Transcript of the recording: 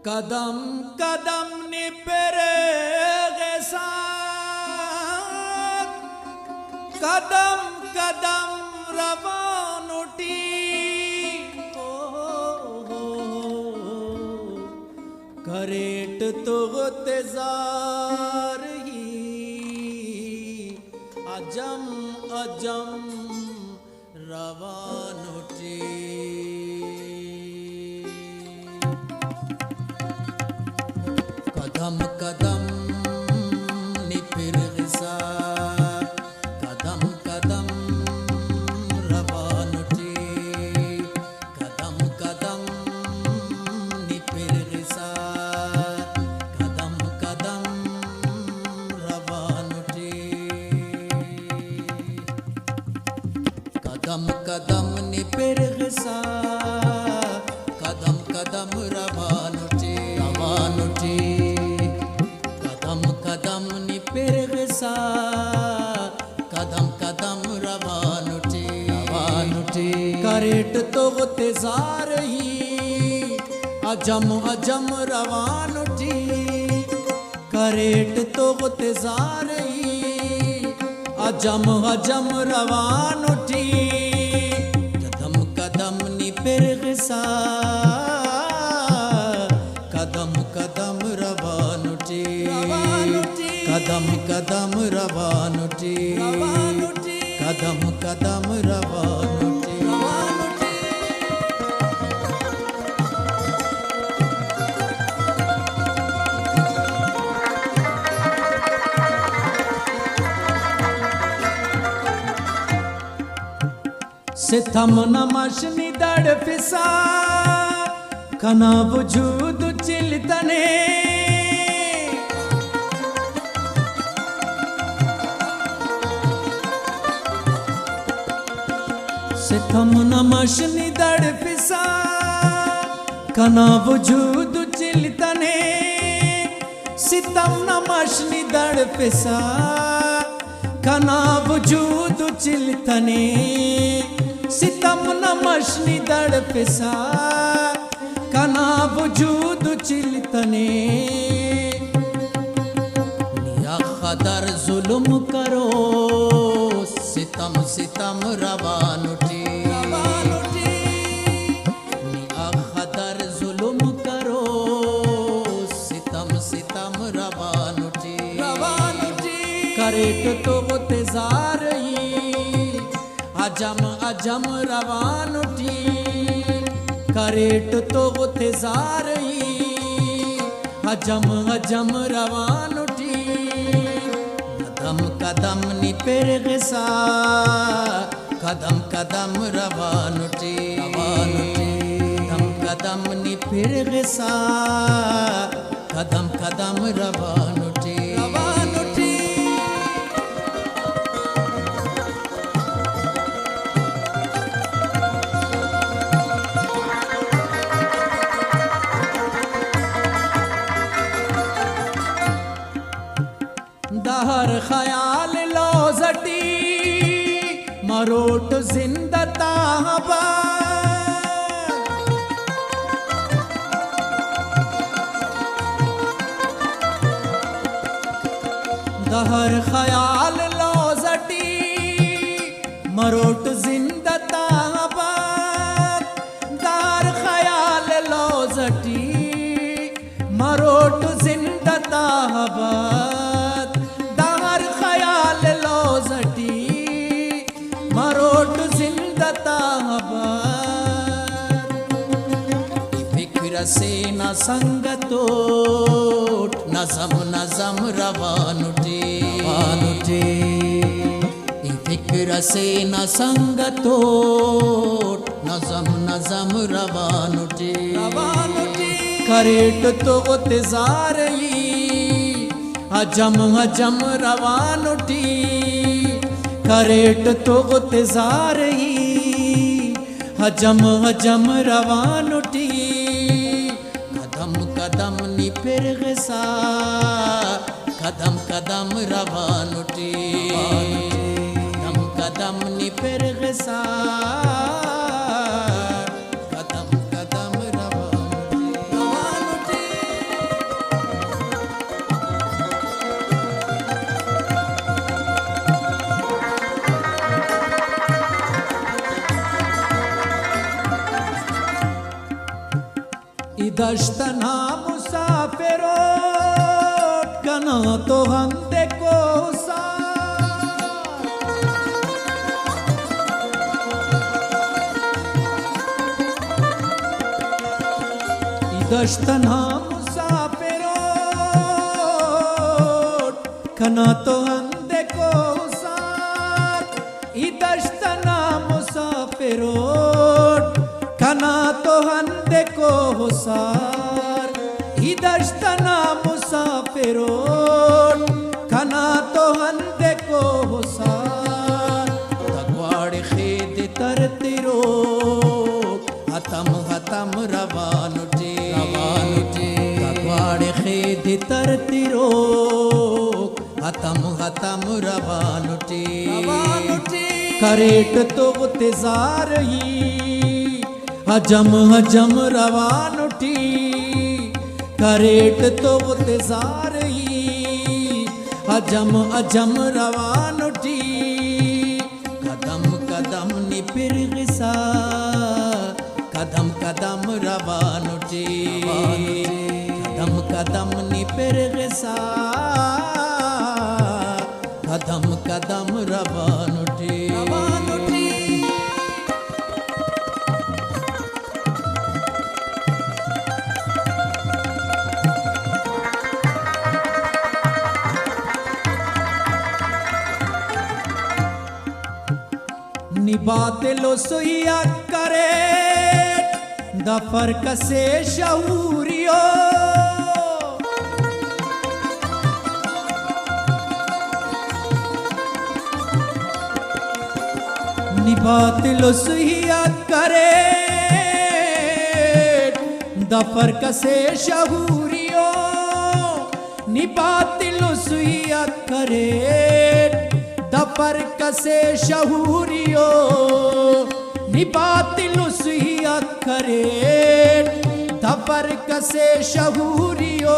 कदम कदम निपरेगे साथ, कदम कदम रवान उठी करेट तो तेजार ही अजम अजम रवान उठी। कदम कदम निपिर गिसा, कदम कदम रवान उठी, कदम कदम निपिर गिसा, कदम कदम रवान उठी। कदम कदम निपिर गिसा, कदम कदम रवान उठी, रवान उठी। कदम निपिर गिसा, कदम कदम रवान उठी, रवान उठी। करेट तो तेजार ही अजम अजम रवान उठी, करेट तो तेजार ही अजम अजम रवान उठी। कदम कदम निपिर गिसा, कदम कदम रवान उठी, कदम कदम रवान उठी, कदम कदम रवान उठी। सितम नमशनी दड़ फिसा, कना वजूद चिलतने, सितम नमशनी दड़ फिसा, कना वजूद चिलतने, सितम नमशनी दड़ फिसा, कना वजूद चिलतने, सितम नमशनी दड़ फिसा, कना वजूद चिलतने। निया खदर जुल्म करो, सितम सितम रवान उठी, रवान उठी। निया खदर जुल्म करो, सितम सितम रवान उठी, रवान उठी। करेट तो तेजार ही अजम अजम रवान उठी, करेट तो तेजार ही अजम अजम रवान उठी। कदम कदम निपिर गिसा, कदम कदम रवान उठी, रवान उठी। कदम कदम निपिर गिसा, कदम कदम रवान उठी, रवान उठी। दहर ख्याल लो जटी, मरोट जिंदता हवा, दहर ख्याल लो जटी, मरोट जिंदता हवा, दहर ख्याल लो जटी, मरोट जिंदता हवा, मरोट जिंदता हवा। फिक्र से न संगतोट, नज़म नज़म रवान उठी, रवान उठी। फिक्र से न संगतोट, नज़म नज़म रवान उठी, रवान उठी। करेट तो तेजार ही अजम अजम रवान उठी, करेट तो तेजार ही अजम अजम रवान उठी। कदम कदम निपिर गिसा, कदम कदम रवान उठी, कदम कदम निपिर गिसा, कदम कदम रवान उठी। दश्तना मुसाफिरो कना तो हंदे को दश्तना मुसाफिरो कना तो हंदे को दश्तना मुसाफिरो कना तो हंदे को हुसार दश्तना मुसाफिरो कना तो हंदे को हुसार तगवाड़ खेद तरतिरो हतम हतम रवानुटे तगवाड़ खेद तरतिरो हतम हतम रवानुटे करेट तो तिजार ही हजम हजम रवान उठी करेट तो तिजार ही हजम हजम रवान उठी कदम कदम निपिर गिसा कदम कदम रवान उठी कदम कदम निपिर गिसा कदम कदम रवान उठी निभाते लो सुइया करे दफर कसे शहूरियो निभाते लो सुइया करे दफर कसे शहूरियो निभाते लो सुइया करे दफर कसे शहूरियो निबातिल सुहियत करे दफर कसे शहूरियो